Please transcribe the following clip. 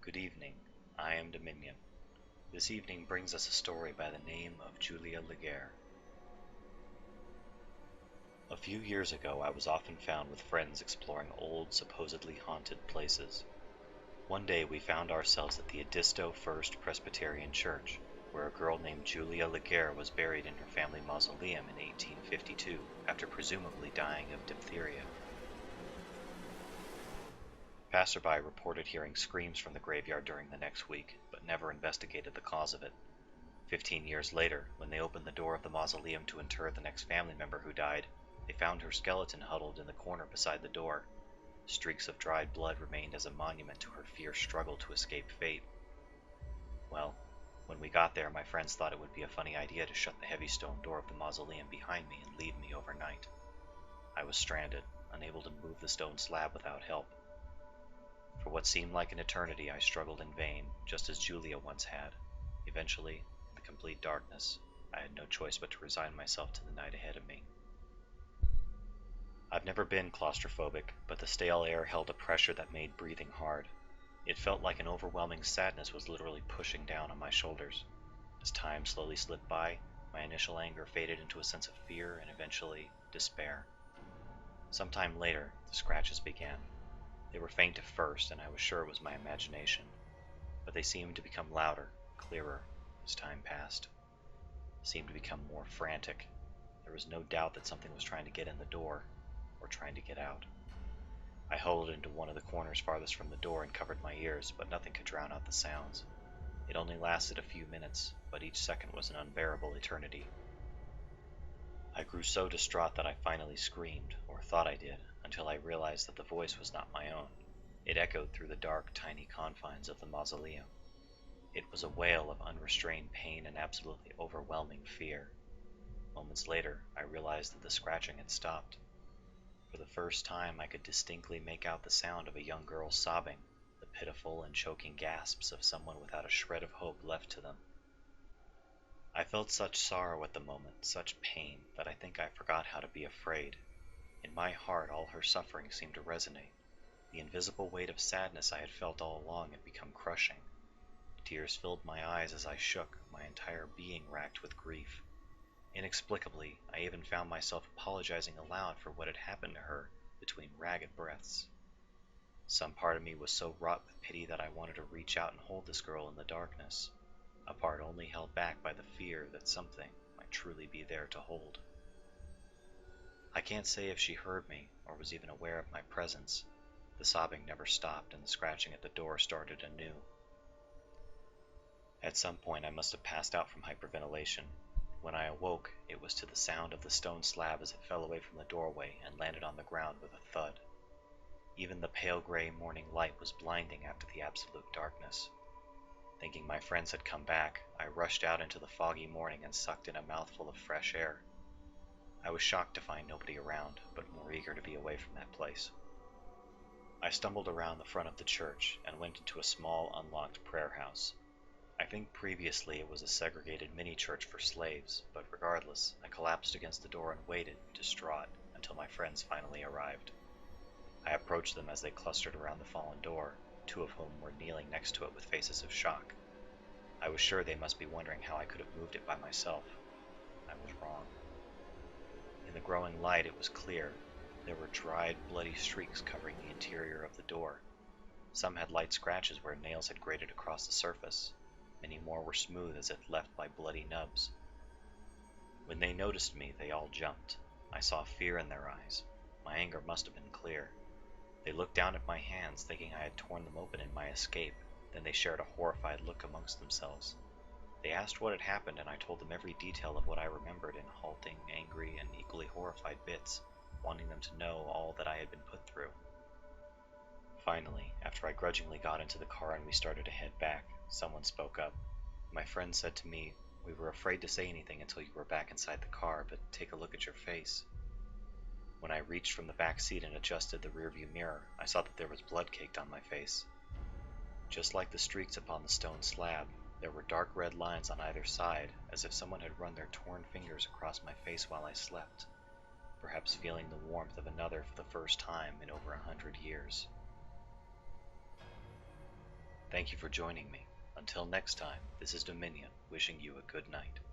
Good evening. I am Dominion. This evening brings us a story by the name of Julia Legare. A few years ago, I was often found with friends exploring old, supposedly haunted places. One day, we found ourselves at the Edisto First Presbyterian Church, where a girl named Julia Legare was buried in her family mausoleum in 1852 after presumably dying of diphtheria. Passerby reported hearing screams from the graveyard during the next week, but never investigated the cause of it. 15 years later, when they opened the door of the mausoleum to inter the next family member who died, they found her skeleton huddled in the corner beside the door. Streaks of dried blood remained as a monument to her fierce struggle to escape fate. Well, when we got there, my friends thought it would be a funny idea to shut the heavy stone door of the mausoleum behind me and leave me overnight. I was stranded, unable to move the stone slab without help. For what seemed like an eternity, I struggled in vain, just as Julia once had. Eventually, in the complete darkness, I had no choice but to resign myself to the night ahead of me. I've never been claustrophobic, but the stale air held a pressure that made breathing hard. It felt like an overwhelming sadness was literally pushing down on my shoulders. As time slowly slipped by, my initial anger faded into a sense of fear and eventually despair. Sometime later, the scratches began. They were faint at first, and I was sure it was my imagination, but they seemed to become louder, clearer, as time passed. Seemed to become more frantic. There was no doubt that something was trying to get in the door, or trying to get out. I huddled into one of the corners farthest from the door and covered my ears, but nothing could drown out the sounds. It only lasted a few minutes, but each second was an unbearable eternity. I grew so distraught that I finally screamed, or thought I did, until I realized that the voice was not my own. It echoed through the dark, tiny confines of the mausoleum. It was a wail of unrestrained pain and absolutely overwhelming fear. Moments later, I realized that the scratching had stopped. For the first time, I could distinctly make out the sound of a young girl sobbing, the pitiful and choking gasps of someone without a shred of hope left to them. I felt such sorrow at the moment, such pain, that I think I forgot how to be afraid. In my heart, all her suffering seemed to resonate. The invisible weight of sadness I had felt all along had become crushing. Tears filled my eyes as I shook, my entire being racked with grief. Inexplicably, I even found myself apologizing aloud for what had happened to her between ragged breaths. Some part of me was so wrought with pity that I wanted to reach out and hold this girl in the darkness, a part only held back by the fear that something might truly be there to hold. I can't say if she heard me or was even aware of my presence. The sobbing never stopped, and the scratching at the door started anew. At some point, I must have passed out from hyperventilation. When I awoke, it was to the sound of the stone slab as it fell away from the doorway and landed on the ground with a thud. Even the pale gray morning light was blinding after the absolute darkness. Thinking my friends had come back, I rushed out into the foggy morning and sucked in a mouthful of fresh air. I was shocked to find nobody around, but more eager to be away from that place. I stumbled around the front of the church and went into a small, unlocked prayer house. I think previously it was a segregated mini-church for slaves, but regardless, I collapsed against the door and waited, distraught, until my friends finally arrived. I approached them as they clustered around the fallen door, two of whom were kneeling next to it with faces of shock. I was sure they must be wondering how I could have moved it by myself. I was wrong. In the growing light, it was clear. There were dried, bloody streaks covering the interior of the door. Some had light scratches where nails had grated across the surface. Many more were smooth as if left by bloody nubs. When they noticed me, they all jumped. I saw fear in their eyes. My anger must have been clear. They looked down at my hands, thinking I had torn them open in my escape. Then they shared a horrified look amongst themselves. They asked what had happened, and I told them every detail of what I remembered in halting, angry, and equally horrified bits, wanting them to know all that I had been put through. Finally, after I grudgingly got into the car and we started to head back, someone spoke up. My friend said to me, "We were afraid to say anything until you were back inside the car, but take a look at your face." When I reached from the back seat and adjusted the rearview mirror, I saw that there was blood caked on my face. Just like the streaks upon the stone slab, there were dark red lines on either side, as if someone had run their torn fingers across my face while I slept, perhaps feeling the warmth of another for the first time in over 100 years. Thank you for joining me. Until next time, this is Dominion, wishing you a good night.